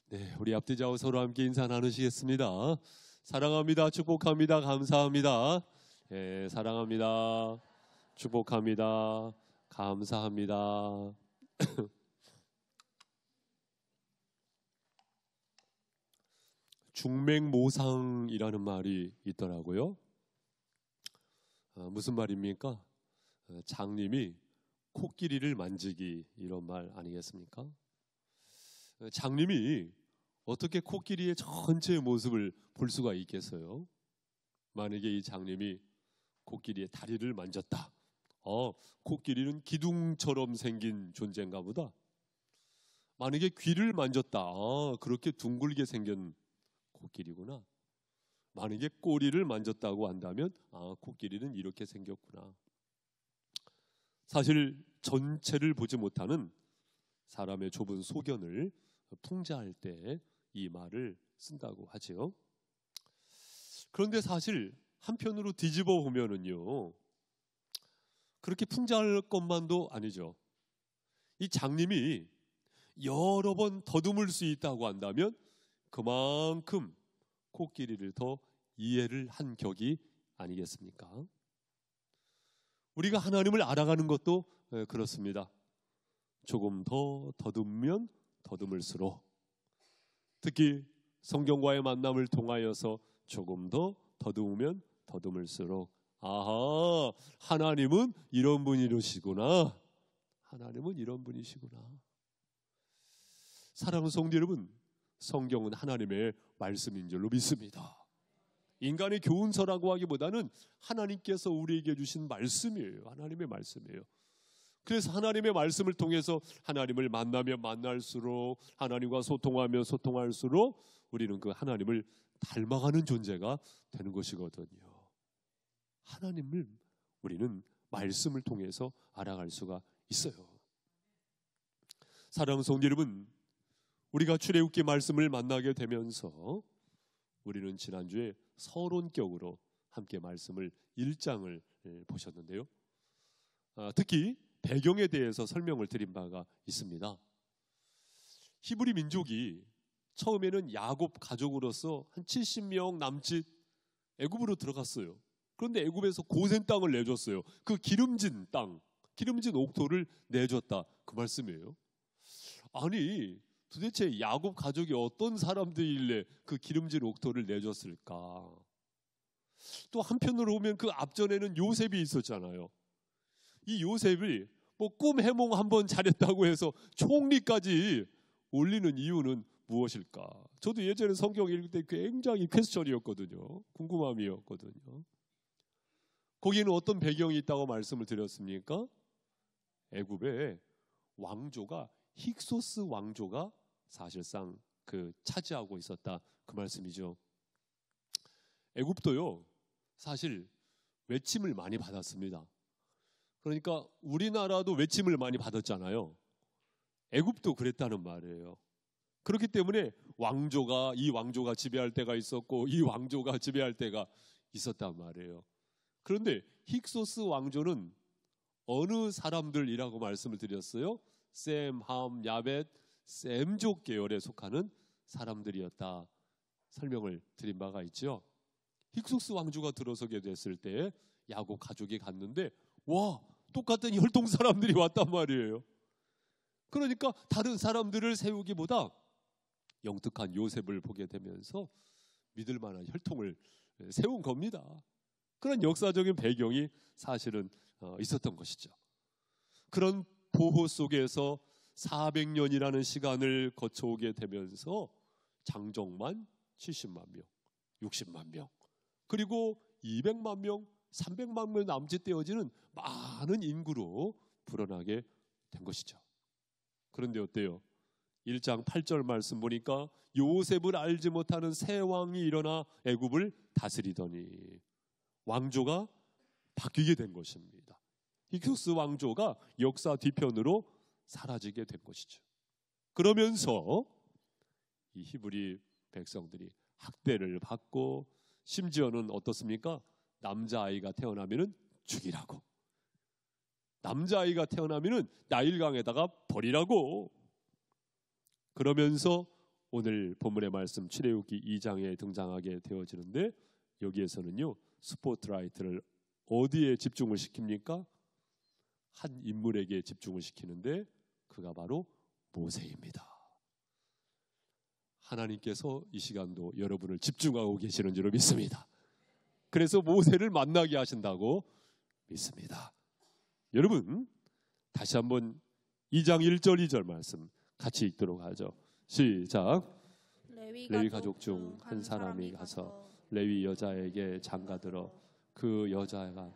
네, 우리 앞뒤좌우 서로 함께 인사 나누시겠습니다. 사랑합니다. 축복합니다. 감사합니다. 네, 사랑합니다. 축복합니다. 감사합니다. 중맹모상이라는 말이 있더라고요. 무슨 말입니까? 장님이 코끼리를 만지기, 이런 말 아니겠습니까? 장님이 어떻게 코끼리의 전체의 모습을 볼 수가 있겠어요? 만약에 이 장님이 코끼리의 다리를 만졌다. 코끼리는 기둥처럼 생긴 존재인가 보다. 만약에 귀를 만졌다. 그렇게 둥글게 생긴 코끼리구나. 만약에 꼬리를 만졌다고 한다면 코끼리는 이렇게 생겼구나. 사실 전체를 보지 못하는 사람의 좁은 소견을 풍자할 때 이 말을 쓴다고 하죠. 그런데 사실 한편으로 뒤집어 보면은요, 그렇게 풍자할 것만도 아니죠. 이 장님이 여러 번 더듬을 수 있다고 한다면 그만큼 코끼리를 더 이해를 한 격이 아니겠습니까? 우리가 하나님을 알아가는 것도 그렇습니다. 조금 더 더듬으면 더듬을수록, 특히 성경과의 만남을 통하여서 조금 더 더듬으면 더듬을수록, 하나님은 이런 분이시구나. 하나님은 이런 분이시구나. 사랑하는 성도 여러분, 성경은 하나님의 말씀인 줄로 믿습니다. 인간의 교훈서라고 하기보다는 하나님께서 우리에게 주신 말씀이에요. 하나님의 말씀이에요. 그래서 하나님의 말씀을 통해서 하나님을 만나면 만날수록, 하나님과 소통하면 소통할수록 우리는 그 하나님을 닮아가는 존재가 되는 것이거든요. 하나님을 우리는 말씀을 통해서 알아갈 수가 있어요. 사랑하는 성도 여러분, 우리가 출애굽기 말씀을 만나게 되면서 우리는 지난주에 서론격으로 함께 말씀을 1장을 보셨는데요. 특히 배경에 대해서 설명을 드린 바가 있습니다. 히브리 민족이 처음에는 야곱 가족으로서 한 70명 남짓 애굽으로 들어갔어요. 그런데 애굽에서 고센 땅을 내줬어요. 그 기름진 땅, 기름진 옥토를 내줬다, 그 말씀이에요. 아니, 도대체 야곱 가족이 어떤 사람들이길래 그 기름진 옥토를 내줬을까? 또 한편으로 보면 그 앞전에는 요셉이 있었잖아요. 이 요셉이 꿈 해몽 한번 잘했다고 해서 총리까지 올리는 이유는 무엇일까? 저도 예전에 성경 읽을 때 굉장히 퀘스천이었거든요. 궁금함이었거든요. 거기에는 어떤 배경이 있다고 말씀을 드렸습니까? 애굽의 왕조가, 힉소스 왕조가 사실상 차지하고 있었다, 그 말씀이죠. 애굽도요, 사실 외침을 많이 받았습니다. 그러니까 우리나라도 외침을 많이 받았잖아요. 애굽도 그랬다는 말이에요. 그렇기 때문에 이 왕조가 지배할 때가 있었고 이 왕조가 지배할 때가 있었단 말이에요. 그런데 힉소스 왕조는 어느 사람들이라고 말씀을 드렸어요? 셈, 함, 야벳, 셈족 계열에 속하는 사람들이었다, 설명을 드린 바가 있죠. 힉소스 왕조가 들어서게 됐을 때 야곱 가족이 갔는데, 와, 똑같은 혈통 사람들이 왔단 말이에요. 그러니까 다른 사람들을 세우기보다 영특한 요셉을 보게 되면서 믿을 만한 혈통을 세운 겁니다. 그런 역사적인 배경이 사실은 있었던 것이죠. 그런 보호 속에서 400년이라는 시간을 거쳐오게 되면서 장정만 70만 명, 60만 명, 그리고 200만 명, 300만 명 남짓되어지는 많은 인구로 불어나게 된 것이죠. 그런데 어때요? 1장 8절 말씀 보니까 요셉을 알지 못하는 새 왕이 일어나 애굽을 다스리더니, 왕조가 바뀌게 된 것입니다. 힉소스 왕조가 역사 뒤편으로 사라지게 된 것이죠. 그러면서 이 히브리 백성들이 학대를 받고, 심지어는 어떻습니까? 남자아이가 태어나면은 죽이라고, 남자아이가 태어나면은 나일강에다가 버리라고, 그러면서 오늘 본문의 말씀 출애굽기 2장에 등장하게 되어지는데 여기에서는요 스포트라이트를 어디에 집중을 시킵니까? 한 인물에게 집중을 시키는데 그가 바로 모세입니다. 하나님께서 이 시간도 여러분을 집중하고 계시는 줄로 믿습니다. 그래서 모세를 만나게 하신다고 믿습니다. 여러분 다시 한번 2장 1절 2절 말씀 같이 읽도록 하죠. 시작. 레위 가족 중 한 사람이 가서 레위 여자에게 장가들어 그 여자가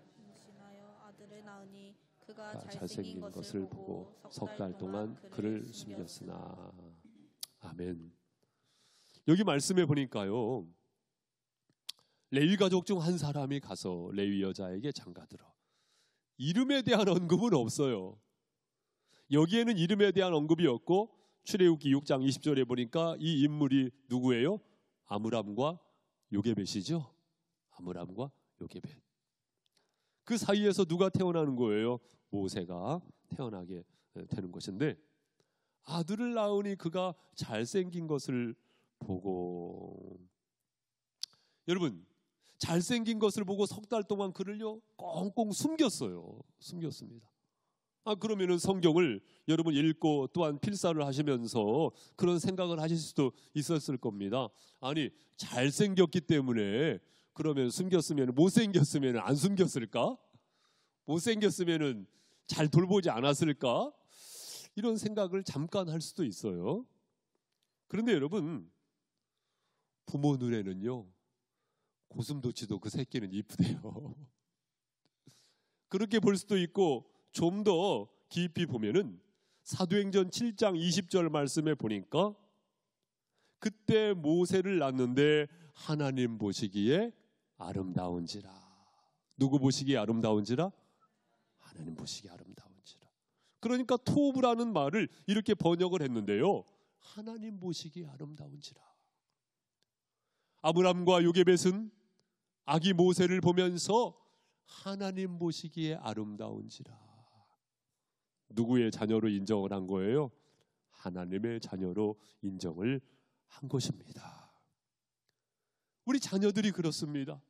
아들을 낳으니 그가 잘생긴 것을 보고 석 달 동안 그를 숨겼으나. 아멘. 여기 말씀해 보니까요 레위 가족 중 한 사람이 가서 레위 여자에게 장가들어. 이름에 대한 언급은 없어요. 여기에는 이름에 대한 언급이 없고 출애굽기 6장 20절에 보니까 이 인물이 누구예요? 아므람과 요게벳이죠. 아므람과 요게벳. 그 사이에서 누가 태어나는 거예요? 모세가 태어나게 되는 것인데 아들을 낳으니 그가 잘생긴 것을 보고. 여러분 잘생긴 것을 보고 석 달 동안 그를요 꽁꽁 숨겼습니다. 그러면은 성경을 여러분 읽고 또한 필사를 하시면서 그런 생각을 하실 수도 있었을 겁니다. 아니 잘생겼기 때문에 그러면 숨겼으면 못생겼으면 안 숨겼을까? 못생겼으면 잘 돌보지 않았을까? 이런 생각을 잠깐 할 수도 있어요. 그런데 여러분 부모 눈에는요 고슴도치도 그 새끼는 이쁘대요. 그렇게 볼 수도 있고 좀 더 깊이 보면은 사도행전 7장 20절 말씀에 보니까 그때 모세를 낳는데 하나님 보시기에 아름다운지라. 누구 보시기에 아름다운지라? 하나님 보시기에 아름다운지라. 그러니까 토브라는 말을 이렇게 번역을 했는데요 하나님 보시기에 아름다운지라. 아브람과 요게벳은 아기 모세를 보면서 하나님 보시기에 아름다운지라. 누구의 자녀로 인정을 한 거예요? 하나님의 자녀로 인정을 한 것입니다. 우리 자녀들이 그렇습니다.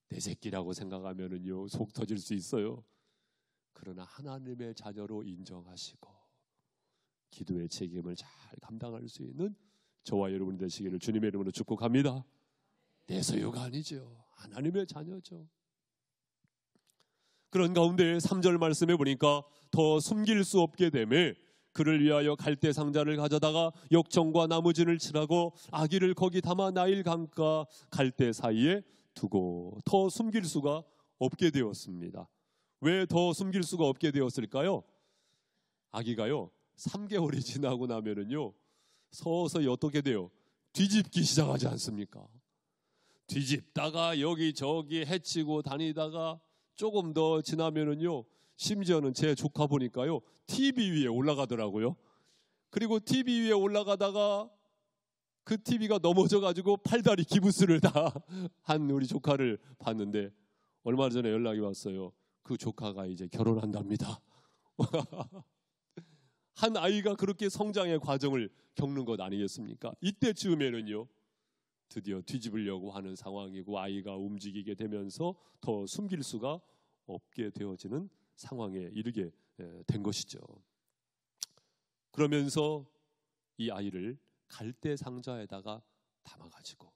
내 새끼라고 생각하면은요 속 터질 수 있어요. 그러나 하나님의 자녀로 인정하시고 기도의 책임을 잘 감당할 수 있는 저와 여러분이 되시기를 주님의 이름으로 축복합니다. 내 소유가 아니죠. 하나님의 자녀죠. 그런 가운데 3절 말씀해 보니까 더 숨길 수 없게 되매 그를 위하여 갈대 상자를 가져다가 역청과 나무진을 칠하고 아기를 거기 담아 나일 강가 갈대 사이에 두고 더 숨길 수가 없게 되었습니다. 왜 더 숨길 수가 없게 되었을까요? 아기가요 3개월이 지나고 나면은요 서서히 어떻게 돼요? 뒤집기 시작하지 않습니까? 뒤집다가 여기저기 헤치고 다니다가 조금 더 지나면은요 심지어는 제 조카 보니까요 TV 위에 올라가더라고요. 그리고 TV 위에 올라가다가 그 TV가 넘어져가지고 팔다리 기부스를 다 한 우리 조카를 봤는데 얼마 전에 연락이 왔어요. 그 조카가 이제 결혼한답니다. 한 아이가 그렇게 성장의 과정을 겪는 것 아니겠습니까? 이때쯤에는요 드디어 뒤집으려고 하는 상황이고 아이가 움직이게 되면서 더 숨길 수가 없게 되어지는 상황에 이르게 된 것이죠. 그러면서 이 아이를 갈대 상자에다가 담아가지고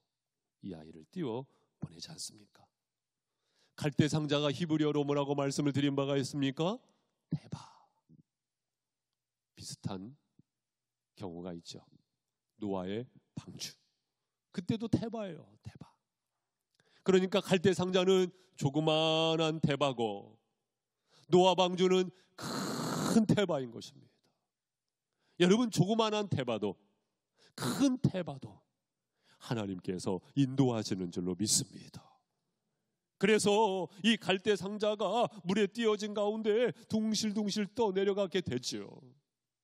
이 아이를 띄워 보내지 않습니까? 갈대 상자가 히브리어로 뭐라고 말씀을 드린 바가 있습니까? 테바. 비슷한 경우가 있죠. 노아의 방주. 그때도 테바예요. 테바. 그러니까 갈대 상자는 조그만한 테바고 노아 방주는 큰 테바인 것입니다. 여러분 조그만한 테바도 큰 테바도 하나님께서 인도하시는 줄로 믿습니다. 그래서 이 갈대 상자가 물에 띄어진 가운데 둥실둥실 떠내려가게 되죠.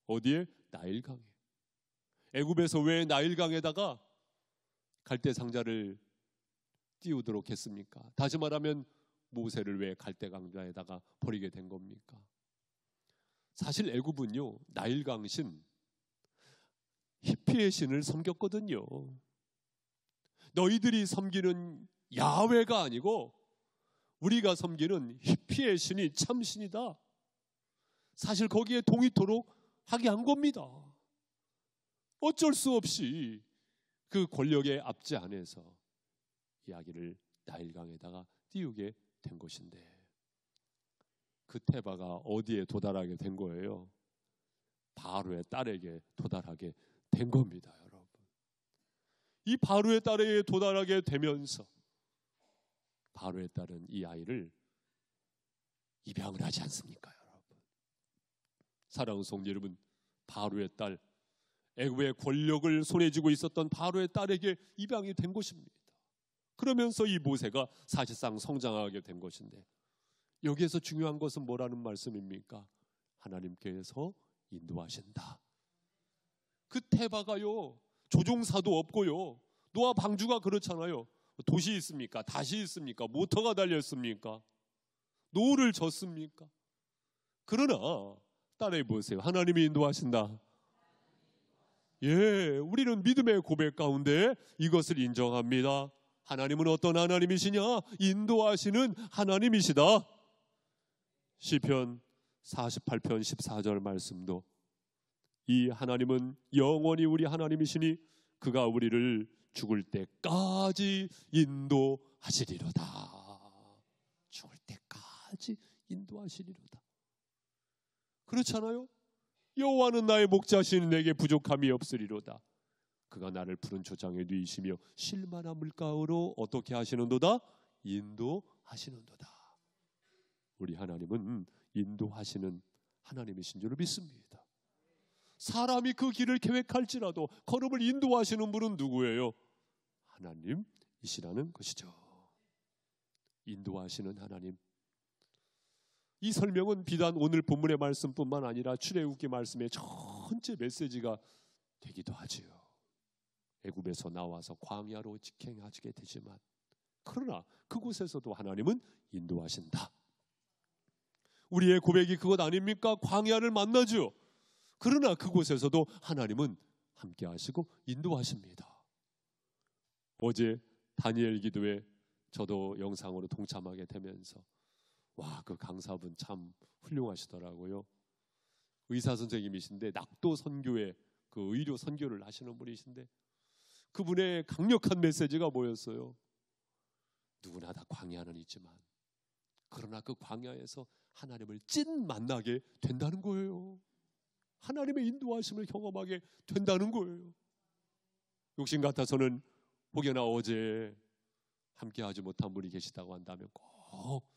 어디에? 나일강에. 애굽에서 왜 나일강에다가 갈대 상자를 띄우도록 했습니까? 다시 말하면 모세를 왜 갈대 강자에다가 버리게 된 겁니까? 사실 애굽은요 나일강신 히피의 신을 섬겼거든요. 너희들이 섬기는 야훼가 아니고 우리가 섬기는 히피의 신이 참 신이다. 사실 거기에 동의토록 하게 한 겁니다. 어쩔 수 없이 그 권력의 압제 안에서 이야기를 나일강에다가 띄우게 된 것인데, 그 테바가 어디에 도달하게 된 거예요? 바로의 딸에게 도달하게 된 겁니다, 여러분. 이 바로의 딸에게 도달하게 되면서 바로의 딸은 이 아이를 입양을 하지 않습니까, 여러분? 사랑하는 성도 여러분, 바로의 딸, 애굽의 권력을 손에 쥐고 있었던 바로의 딸에게 입양이 된 것입니다. 그러면서 이 모세가 사실상 성장하게 된 것인데, 여기에서 중요한 것은 뭐라는 말씀입니까? 하나님께서 인도하신다. 그 테바가요, 조종사도 없고요, 노아 방주가 그렇잖아요. 도시 있습니까? 다시 있습니까? 모터가 달렸습니까? 노를 젓습니까? 그러나 따라해 보세요. 하나님이 인도하신다. 예, 우리는 믿음의 고백 가운데 이것을 인정합니다. 하나님은 어떤 하나님이시냐? 인도하시는 하나님이시다. 시편 48편 14절 말씀도 이 하나님은 영원히 우리 하나님이시니 그가 우리를 죽을 때까지 인도하시리로다. 죽을 때까지 인도하시리로다. 그렇잖아요? 여호와는 나의 목자시니 내게 부족함이 없으리로다. 그가 나를 푸른 초장에 누이시며 실만한 물가로 어떻게 하시는도다? 인도하시는도다. 우리 하나님은 인도하시는 하나님이신 줄 믿습니다. 사람이 그 길을 계획할지라도 걸음을 인도하시는 분은 누구예요? 하나님이시라는 것이죠. 인도하시는 하나님. 이 설명은 비단 오늘 본문의 말씀뿐만 아니라 출애굽기 말씀의 전체 메시지가 되기도 하지요. 애굽에서 나와서 광야로 직행하시게 되지만, 그러나 그곳에서도 하나님은 인도하신다. 우리의 고백이 그것 아닙니까? 광야를 만나죠. 그러나 그곳에서도 하나님은 함께 하시고 인도하십니다. 어제 다니엘 기도에 저도 영상으로 동참하게 되면서 와, 그 강사분 참 훌륭하시더라고요. 의사 선생님이신데 낙도 선교에 그 의료 선교를 하시는 분이신데, 그분의 강력한 메시지가 뭐였어요? 누구나 다 광야는 있지만 그러나 그 광야에서 하나님을 찐 만나게 된다는 거예요. 하나님의 인도하심을 경험하게 된다는 거예요. 욕심 같아서는 혹여나 어제 함께하지 못한 분이 계시다고 한다면 꼭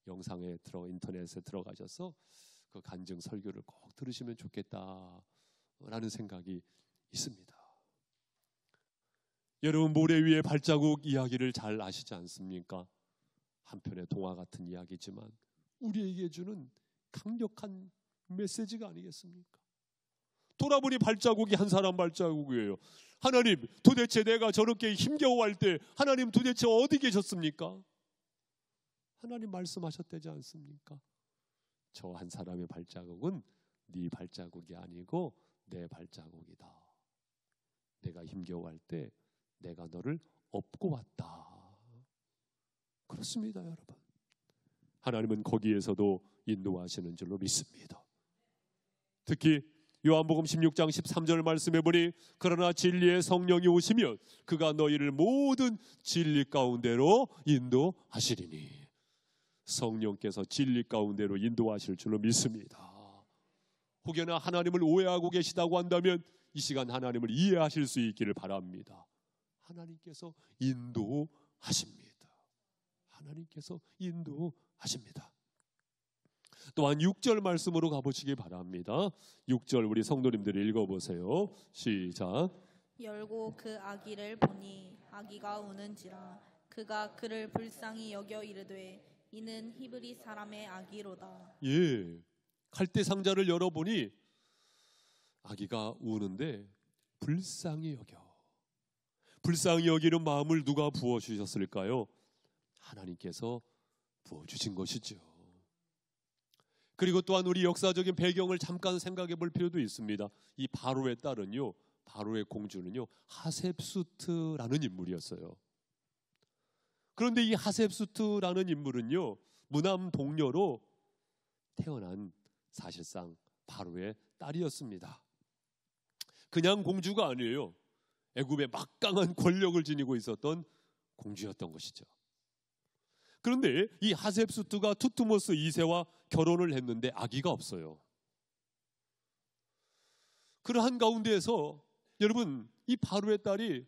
영상에 인터넷에 들어가셔서 그 간증 설교를 꼭 들으시면 좋겠다라는 생각이 있습니다. 여러분, 모래 위의 발자국 이야기를 잘 아시지 않습니까? 한편의 동화 같은 이야기지만 우리에게 주는 강력한 메시지가 아니겠습니까? 돌아보니 발자국이 한 사람 발자국이에요. 하나님, 도대체 내가 저렇게 힘겨워할 때 하나님 도대체 어디 계셨습니까? 하나님 말씀하셨다지 않습니까? 저 한 사람의 발자국은 네 발자국이 아니고 내 발자국이다. 내가 힘겨워할 때 내가 너를 업고 왔다. 그렇습니다, 여러분. 하나님은 거기에서도 인도하시는 줄로 믿습니다. 특히 요한복음 16장 13절 말씀해 보니 그러나 진리의 성령이 오시면 그가 너희를 모든 진리 가운데로 인도하시리니, 성령께서 진리 가운데로 인도하실 줄로 믿습니다. 혹여나 하나님을 오해하고 계시다고 한다면 이 시간 하나님을 이해하실 수 있기를 바랍니다. 하나님께서 인도하십니다. 하나님께서 인도하십니다. 또한 6절 말씀으로 가보시기 바랍니다. 6절 우리 성도님들이 읽어보세요. 시작. 열고 그 아기를 보니 아기가 우는지라 그가 그를 불쌍히 여겨 이르되 이는 히브리 사람의 아기로다. 예, 갈대 상자를 열어보니 아기가 우는데 불쌍히 여기는 마음을 누가 부어주셨을까요? 하나님께서 부어주신 것이죠. 그리고 또한 우리 역사적인 배경을 잠깐 생각해 볼 필요도 있습니다. 이 바로의 딸은요, 바로의 공주는요, 하셉수트라는 인물이었어요. 그런데 이 하셉수트라는 인물은요, 무남 동녀로 태어난 사실상 바로의 딸이었습니다. 그냥 공주가 아니에요. 애굽의 막강한 권력을 지니고 있었던 공주였던 것이죠. 그런데 이 하셉수트가 투투모스 2세와 결혼을 했는데 아기가 없어요. 그러한 가운데에서 여러분, 이 바로의 딸이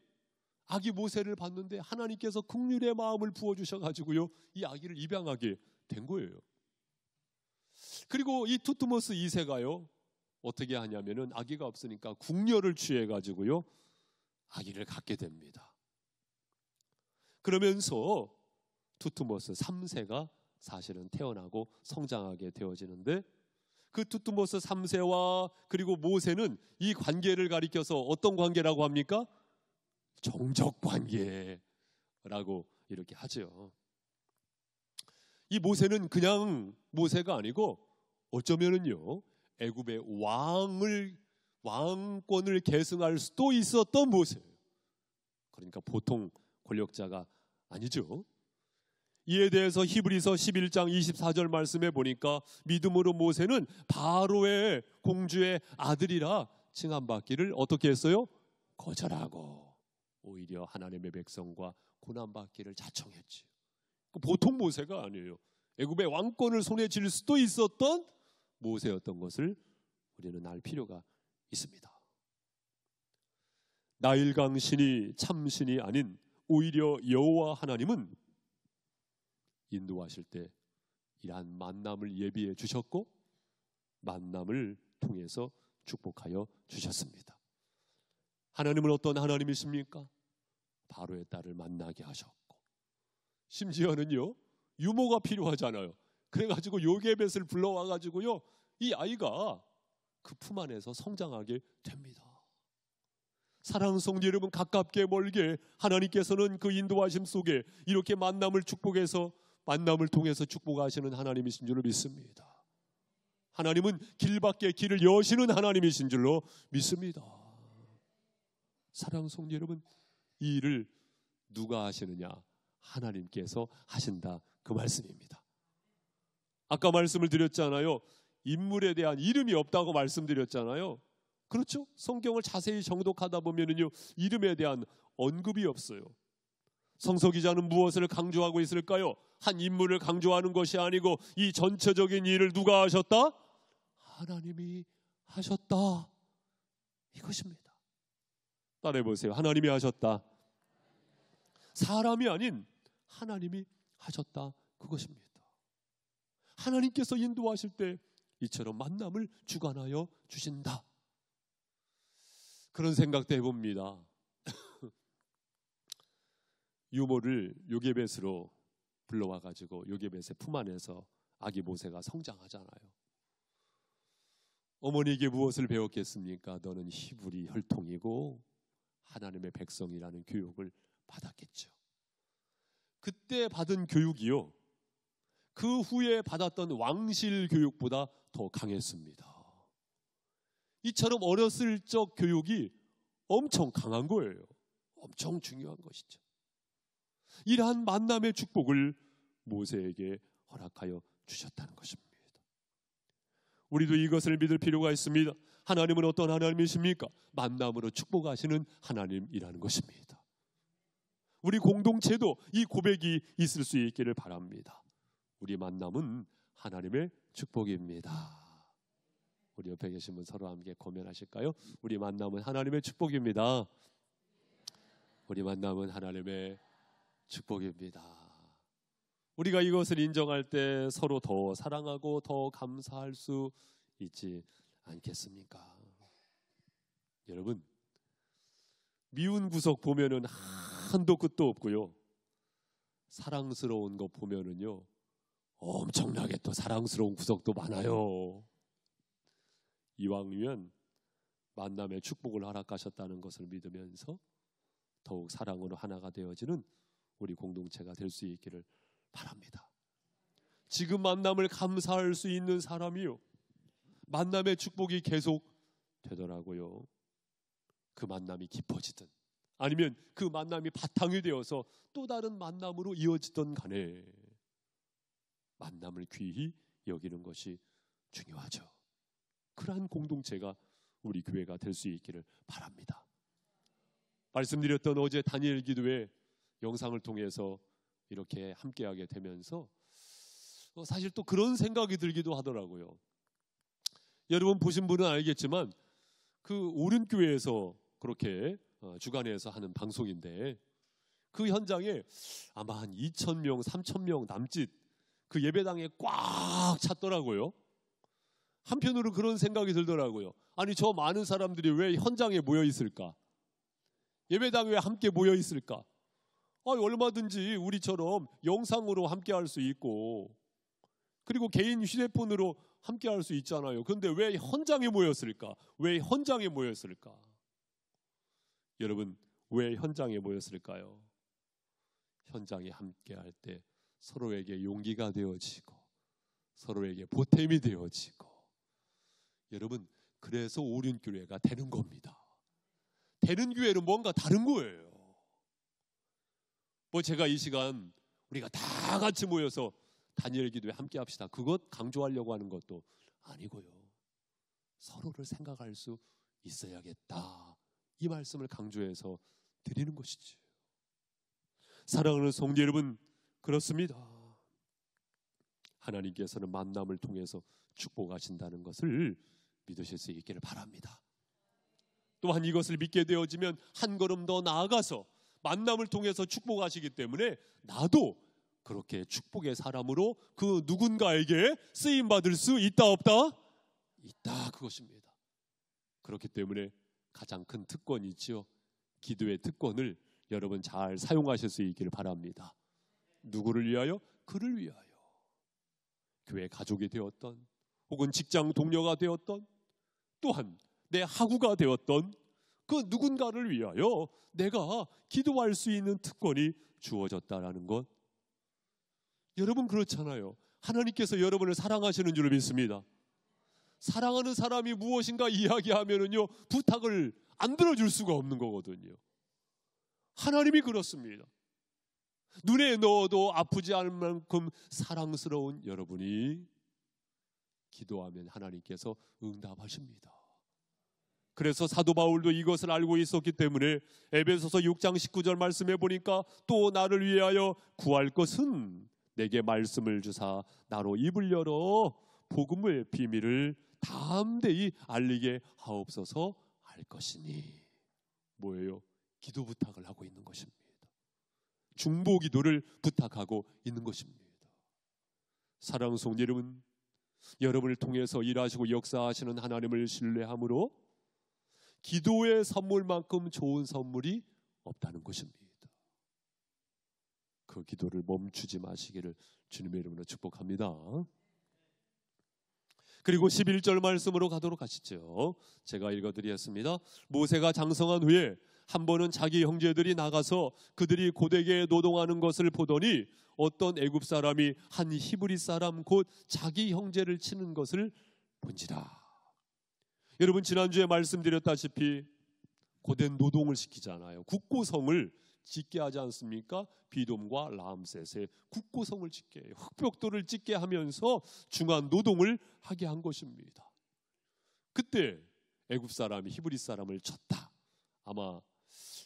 아기 모세를 봤는데 하나님께서 긍휼의 마음을 부어주셔가지고요, 이 아기를 입양하게 된 거예요. 그리고 이 투투모스 2세가요, 어떻게 하냐면은 아기가 없으니까 궁녀를 취해가지고요, 아기를 갖게 됩니다. 그러면서 투투모스 3세가 사실은 태어나고 성장하게 되어지는데, 그 투투모스 3세와 그리고 모세는 이 관계를 가리켜서 어떤 관계라고 합니까? 정적 관계라고 이렇게 하죠. 이 모세는 그냥 모세가 아니고 어쩌면은요, 애굽의 왕권을 계승할 수도 있었던 모세예요. 그러니까 보통 권력자가 아니죠. 이에 대해서 히브리서 11장 24절 말씀에 보니까 믿음으로 모세는 바로의 공주의 아들이라 칭함받기를 어떻게 했어요? 거절하고 오히려 하나님의 백성과 고난받기를 자청했지. 보통 모세가 아니에요. 애굽의 왕권을 손에 쥘 수도 있었던 모세였던 것을 우리는 알 필요가 있습니다. 나일강 신이 참신이 아닌 오히려 여호와 하나님은 인도하실 때 이러한 만남을 예비해 주셨고 만남을 통해서 축복하여 주셨습니다. 하나님은 어떤 하나님이십니까? 바로의 딸을 만나게 하셨고, 심지어는요, 유모가 필요하잖아요. 그래가지고 요게벳을 불러와가지고요, 이 아이가 그 품 안에서 성장하게 됩니다. 사랑하는 성도 여러분, 가깝게 멀게 하나님께서는 그 인도하심 속에 이렇게 만남을 축복해서 만남을 통해서 축복하시는 하나님이신 줄로 믿습니다. 하나님은 길밖에 길을 여시는 하나님이신 줄로 믿습니다. 사랑하는 성도 여러분, 이 일을 누가 하시느냐? 하나님께서 하신다, 그 말씀입니다. 아까 말씀을 드렸잖아요. 인물에 대한 이름이 없다고 말씀드렸잖아요. 그렇죠? 성경을 자세히 정독하다 보면은요, 이름에 대한 언급이 없어요. 성서 기자는 무엇을 강조하고 있을까요? 한 인물을 강조하는 것이 아니고 이 전체적인 일을 누가 하셨다? 하나님이 하셨다, 이것입니다. 따라해 보세요. 하나님이 하셨다. 사람이 아닌 하나님이 하셨다, 그것입니다. 하나님께서 인도하실 때 이처럼 만남을 주관하여 주신다, 그런 생각도 해봅니다. 유모를 요게벳으로 불러와가지고 요게벳의 품 안에서 아기 모세가 성장하잖아요. 어머니에게 무엇을 배웠겠습니까? 너는 히브리 혈통이고 하나님의 백성이라는 교육을 받았겠죠. 그때 받은 교육이요, 그 후에 받았던 왕실 교육보다 더 강했습니다. 이처럼 어렸을 적 교육이 엄청 강한 거예요. 엄청 중요한 것이죠. 이러한 만남의 축복을 모세에게 허락하여 주셨다는 것입니다. 우리도 이것을 믿을 필요가 있습니다. 하나님은 어떤 하나님이십니까? 만남으로 축복하시는 하나님이라는 것입니다. 우리 공동체도 이 고백이 있을 수 있기를 바랍니다. 우리 만남은 하나님의 축복입니다. 우리 옆에 계신 분 서로 함께 고면하실까요? 우리 만남은 하나님의 축복입니다. 우리 만남은 하나님의 축복입니다. 우리가 이것을 인정할 때 서로 더 사랑하고 더 감사할 수 있지 않겠습니까? 여러분, 미운 구석 보면은 한도 끝도 없고요, 사랑스러운 거 보면은요, 엄청나게 또 사랑스러운 구석도 많아요. 이왕이면 만남의 축복을 허락하셨다는 것을 믿으면서 더욱 사랑으로 하나가 되어지는 우리 공동체가 될 수 있기를 바랍니다. 지금 만남을 감사할 수 있는 사람이요, 만남의 축복이 계속 되더라고요. 그 만남이 깊어지든 아니면 그 만남이 바탕이 되어서 또 다른 만남으로 이어지던 간에 만남을 귀히 여기는 것이 중요하죠. 그러한 공동체가 우리 교회가 될 수 있기를 바랍니다. 말씀드렸던 어제 다니엘 기도회 영상을 통해서 이렇게 함께하게 되면서 사실 또 그런 생각이 들기도 하더라고요. 여러분 보신 분은 알겠지만 그 오륜교회에서 그렇게 주관해서 하는 방송인데 그 현장에 아마 한 2,000명, 3,000명 남짓 그 예배당에 꽉 찼더라고요. 한편으로 그런 생각이 들더라고요. 아니 저 많은 사람들이 왜 현장에 모여 있을까? 예배당에 왜 함께 모여 있을까? 얼마든지 우리처럼 영상으로 함께 할 수 있고 그리고 개인 휴대폰으로 함께 할 수 있잖아요. 그런데 왜 현장에 모였을까? 왜 현장에 모였을까? 여러분 왜 현장에 모였을까요? 현장에 함께 할 때 서로에게 용기가 되어지고 서로에게 보탬이 되어지고 여러분 그래서 오륜교회가 되는 겁니다. 되는 교회는 뭔가 다른 거예요. 제가 이 시간 우리가 다 같이 모여서 다니엘 기도회 함께 합시다. 그것 강조하려고 하는 것도 아니고요. 서로를 생각할 수 있어야겠다. 이 말씀을 강조해서 드리는 것이지. 사랑하는 성도 여러분, 그렇습니다. 하나님께서는 만남을 통해서 축복하신다는 것을 믿으실 수 있기를 바랍니다. 또한 이것을 믿게 되어지면 한 걸음 더 나아가서 만남을 통해서 축복하시기 때문에 나도 그렇게 축복의 사람으로 그 누군가에게 쓰임받을 수 있다 없다? 있다, 그것입니다. 그렇기 때문에 가장 큰 특권이 있죠. 기도의 특권을 여러분 잘 사용하실 수 있기를 바랍니다. 누구를 위하여? 그를 위하여. 교회 가족이 되었던 혹은 직장 동료가 되었던 또한 내 하구가 되었던 그 누군가를 위하여 내가 기도할 수 있는 특권이 주어졌다라는 것. 여러분 그렇잖아요. 하나님께서 여러분을 사랑하시는 줄 믿습니다. 사랑하는 사람이 무엇인가 이야기하면은요 부탁을 안 들어줄 수가 없는 거거든요. 하나님이 그렇습니다. 눈에 넣어도 아프지 않을 만큼 사랑스러운 여러분이 기도하면 하나님께서 응답하십니다. 그래서 사도 바울도 이것을 알고 있었기 때문에 에베소서 6장 19절 말씀해 보니까 또 나를 위하여 구할 것은 내게 말씀을 주사 나로 입을 열어 복음의 비밀을 담대히 알리게 하옵소서 할 것이니. 뭐예요? 기도 부탁을 하고 있는 것입니다. 중보 기도를 부탁하고 있는 것입니다. 사랑하는 성도 여러분, 여러분을 통해서 일하시고 역사하시는 하나님을 신뢰함으로 기도의 선물만큼 좋은 선물이 없다는 것입니다. 그 기도를 멈추지 마시기를 주님의 이름으로 축복합니다. 그리고 11절 말씀으로 가도록 하시죠. 제가 읽어드리겠습니다. 모세가 장성한 후에 한 번은 자기 형제들이 나가서 그들이 고되게 노동하는 것을 보더니 어떤 애굽 사람이 한 히브리 사람 곧 자기 형제를 치는 것을 본지라. 여러분 지난주에 말씀드렸다시피 고된 노동을 시키잖아요. 국고성을 짓게 하지 않습니까? 비돔과 라암셋의 국고성을 짓게 해요. 흙벽돌을 짓게 하면서 중한 노동을 하게 한 것입니다. 그때 애굽 사람이 히브리 사람을 쳤다. 아마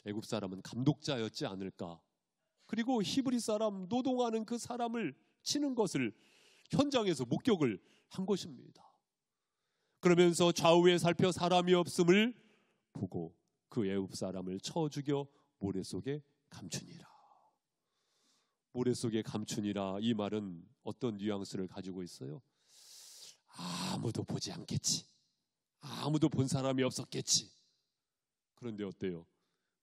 애굽 사람은 감독자였지 않을까. 그리고 히브리 사람 노동하는 그 사람을 치는 것을 현장에서 목격을 한 것입니다. 그러면서 좌우에 살펴 사람이 없음을 보고 그 애굽 사람을 쳐 죽여 모래 속에 감추니라. 모래 속에 감추니라, 이 말은 어떤 뉘앙스를 가지고 있어요? 아무도 보지 않겠지. 아무도 본 사람이 없었겠지. 그런데 어때요?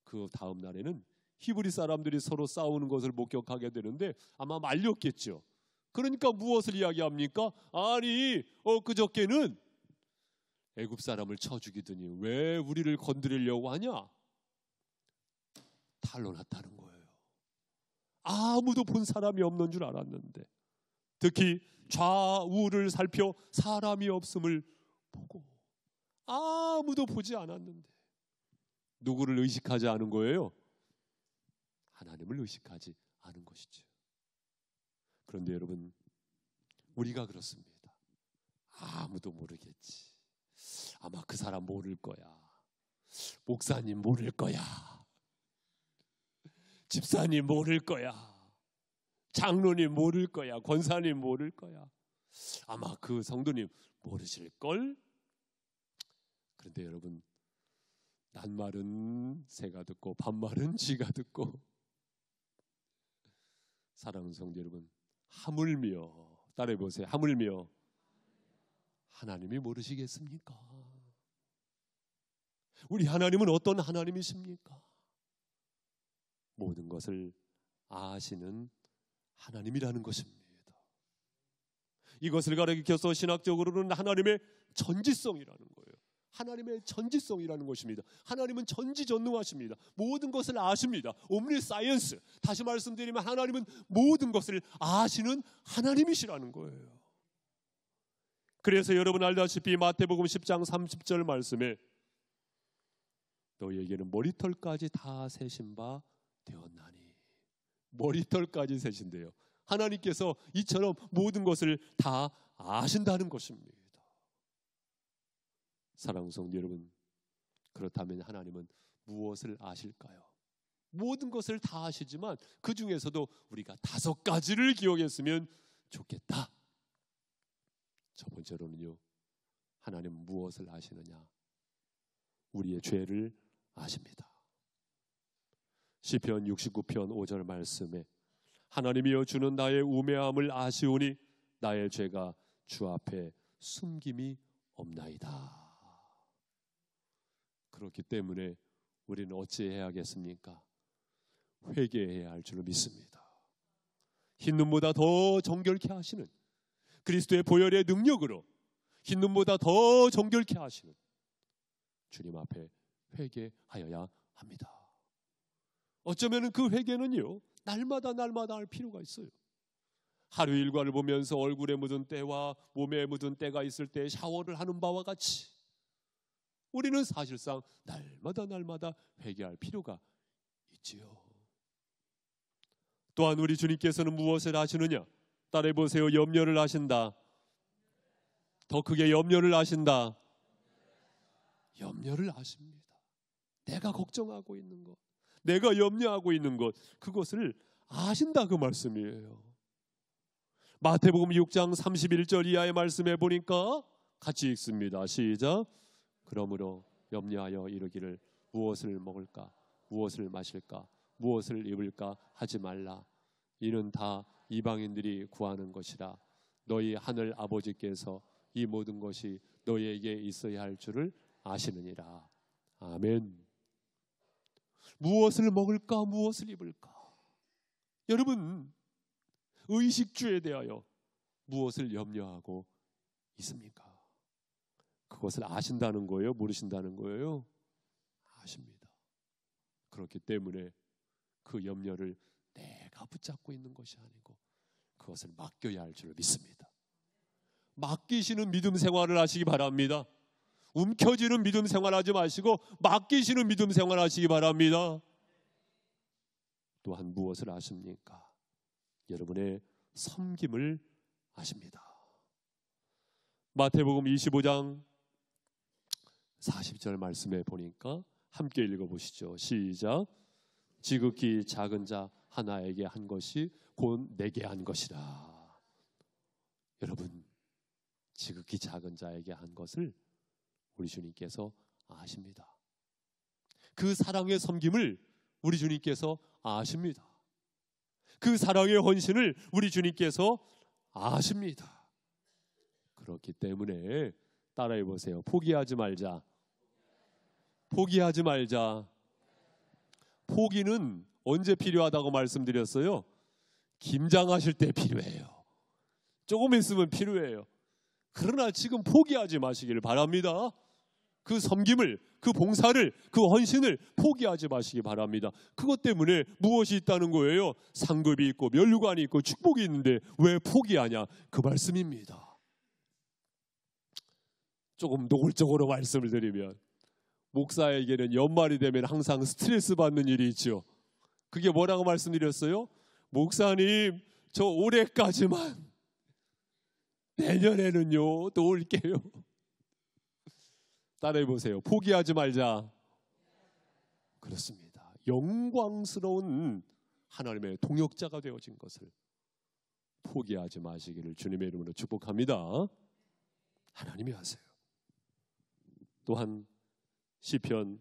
그 다음 날에는 히브리 사람들이 서로 싸우는 것을 목격하게 되는데 아마 말렸겠죠. 그러니까 무엇을 이야기합니까? 아니 그저께는 애굽 사람을 쳐 죽이더니 왜 우리를 건드리려고 하냐? 탄로났다는 거예요. 아무도 본 사람이 없는 줄 알았는데, 특히 좌우를 살펴 사람이 없음을 보고 아무도 보지 않았는데 누구를 의식하지 않은 거예요? 하나님을 의식하지 않은 것이죠. 그런데 여러분, 우리가 그렇습니다. 아무도 모르겠지. 아마 그 사람 모를 거야. 목사님 모를 거야. 집사님 모를 거야. 장로님 모를 거야. 권사님 모를 거야. 아마 그 성도님 모르실걸? 그런데 여러분, 낱말은 새가 듣고 반말은 쥐가 듣고, 사랑하는 성도 여러분, 하물며, 따라해 보세요. 하물며 하나님이 모르시겠습니까? 우리 하나님은 어떤 하나님이십니까? 모든 것을 아시는 하나님이라는 것입니다. 이것을 가리켜서 신학적으로는 하나님의 전지성이라는 거예요. 하나님의 전지성이라는 것입니다. 하나님은 전지전능하십니다. 모든 것을 아십니다. 옴니사이언스. 다시 말씀드리면 하나님은 모든 것을 아시는 하나님이시라는 거예요. 그래서 여러분 알다시피 마태복음 10장 30절 말씀에 너희에게는 머리털까지 다 세신 바 되었나니, 머리털까지 세신대요. 하나님께서 이처럼 모든 것을 다 아신다는 것입니다. 사랑하는 성도 여러분, 그렇다면 하나님은 무엇을 아실까요? 모든 것을 다 아시지만 그 중에서도 우리가 5가지를 기억했으면 좋겠다. 첫 번째로는요, 하나님 무엇을 아시느냐? 우리의 죄를 아십니다. 시편 69편 5절 말씀에 하나님이여 주는 나의 우매함을 아시오니 나의 죄가 주 앞에 숨김이 없나이다. 그렇기 때문에 우리는 어찌해야겠습니까? 회개해야 할 줄로 믿습니다. 흰눈보다 더 정결케 하시는 그리스도의 보혈의 능력으로 흰눈보다 더 정결케 하시는 주님 앞에 회개하여야 합니다. 어쩌면 그 회개는요, 날마다 할 필요가 있어요. 하루 일과를 보면서 얼굴에 묻은 때와 몸에 묻은 때가 있을 때 샤워를 하는 바와 같이 우리는 사실상 날마다 회개할 필요가 있지요. 또한 우리 주님께서는 무엇을 하시느냐? 따라해 보세요. 염려를 하신다. 더 크게 염려를 하신다. 염려를 하십니다. 내가 걱정하고 있는 것, 내가 염려하고 있는 것, 그것을 아신다, 그 말씀이에요. 마태복음 6장 31절 이하의 말씀에 보니까 같이 읽습니다. 시작. 그러므로 염려하여 이르기를 무엇을 먹을까, 무엇을 마실까, 무엇을 입을까 하지 말라. 이는 다 이방인들이 구하는 것이라. 너희 하늘 아버지께서 이 모든 것이 너희에게 있어야 할 줄을 아시느니라. 아멘. 무엇을 먹을까, 무엇을 입을까? 여러분, 의식주에 대하여 무엇을 염려하고 있습니까? 그것을 아신다는 거예요? 모르신다는 거예요? 아십니다. 그렇기 때문에 그 염려를 내가 붙잡고 있는 것이 아니고 그것을 맡겨야 할 줄 믿습니다. 맡기시는 믿음 생활을 하시기 바랍니다. 움켜쥐는 믿음 생활하지 마시고 맡기시는 믿음 생활하시기 바랍니다. 또한 무엇을 아십니까? 여러분의 섬김을 아십니다. 마태복음 25장 40절 말씀에 보니까 함께 읽어보시죠. 시작. 지극히 작은 자 하나에게 한 것이 곧 내게 한 것이라. 여러분, 지극히 작은 자에게 한 것을 우리 주님께서 아십니다. 그 사랑의 섬김을 우리 주님께서 아십니다. 그 사랑의 헌신을 우리 주님께서 아십니다. 그렇기 때문에 따라해 보세요. 포기하지 말자. 포기하지 말자. 포기는 언제 필요하다고 말씀드렸어요? 김장하실 때 필요해요. 조금 있으면 필요해요. 그러나 지금 포기하지 마시기를 바랍니다. 그 섬김을, 그 봉사를, 그 헌신을 포기하지 마시기 바랍니다. 그것 때문에 무엇이 있다는 거예요? 상급이 있고 면류관이 있고 축복이 있는데 왜 포기하냐? 그 말씀입니다. 조금 노골적으로 말씀을 드리면 목사에게는 연말이 되면 항상 스트레스 받는 일이 있죠. 그게 뭐라고 말씀드렸어요? 목사님, 저 올해까지만, 내년에는요 또 올게요. 따라해 보세요. 포기하지 말자. 그렇습니다. 영광스러운 하나님의 동역자가 되어진 것을 포기하지 마시기를 주님의 이름으로 축복합니다. 하나님이 하세요. 또한 시편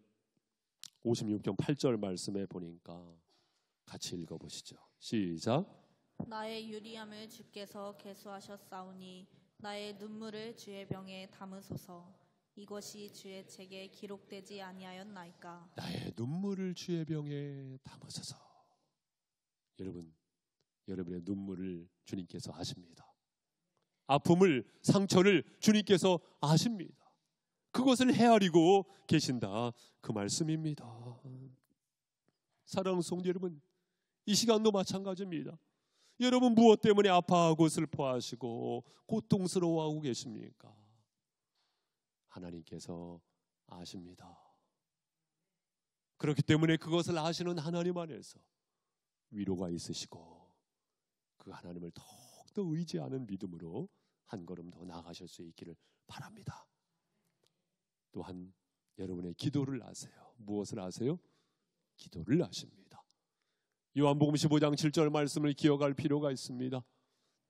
56편 8절 말씀에 보니까 같이 읽어보시죠. 시작. 나의 유리함을 주께서 계수하셨사오니 나의 눈물을 주의 병에 담으소서. 이것이 주의 책에 기록되지 아니하였나이까. 나의 눈물을 주의 병에 담으소서. 여러분의 눈물을 주님께서 아십니다. 아픔을, 상처를 주님께서 아십니다. 그것을 헤아리고 계신다, 그 말씀입니다. 사랑하는 성도 여러분, 이 시간도 마찬가지입니다. 여러분 무엇 때문에 아파하고 슬퍼하시고 고통스러워하고 계십니까? 하나님께서 아십니다. 그렇기 때문에 그것을 아시는 하나님 안에서 위로가 있으시고 그 하나님을 더욱더 의지하는 믿음으로 한 걸음 더 나아가실 수 있기를 바랍니다. 또한 여러분의 기도를 아세요. 무엇을 아세요? 기도를 아십니다. 요한복음 15장 7절 말씀을 기억할 필요가 있습니다.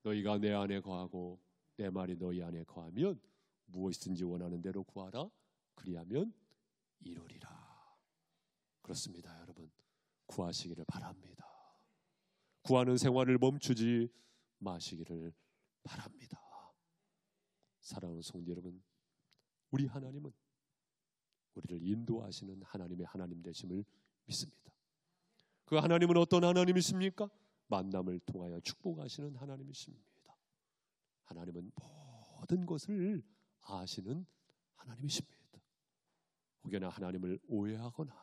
너희가 내 안에 거하고 내 말이 너희 안에 거하면 무엇이든지 원하는 대로 구하라. 그리하면 이루리라. 그렇습니다. 여러분, 구하시기를 바랍니다. 구하는 생활을 멈추지 마시기를 바랍니다. 사랑하는 성도 여러분, 우리 하나님은 우리를 인도하시는 하나님의 하나님 되심을 믿습니다. 그 하나님은 어떤 하나님이십니까? 만남을 통하여 축복하시는 하나님이십니다. 하나님은 모든 것을 아시는 하나님이십니다. 혹여나 하나님을 오해하거나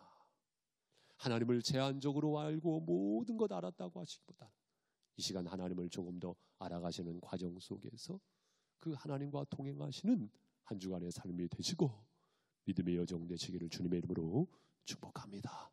하나님을 제한적으로 알고 모든 것 알았다고 하시기보다는 이 시간 하나님을 조금 더 알아가시는 과정 속에서 그 하나님과 동행하시는 한 주간의 삶이 되시고 믿음의 여정 되시기를 주님의 이름으로 축복합니다.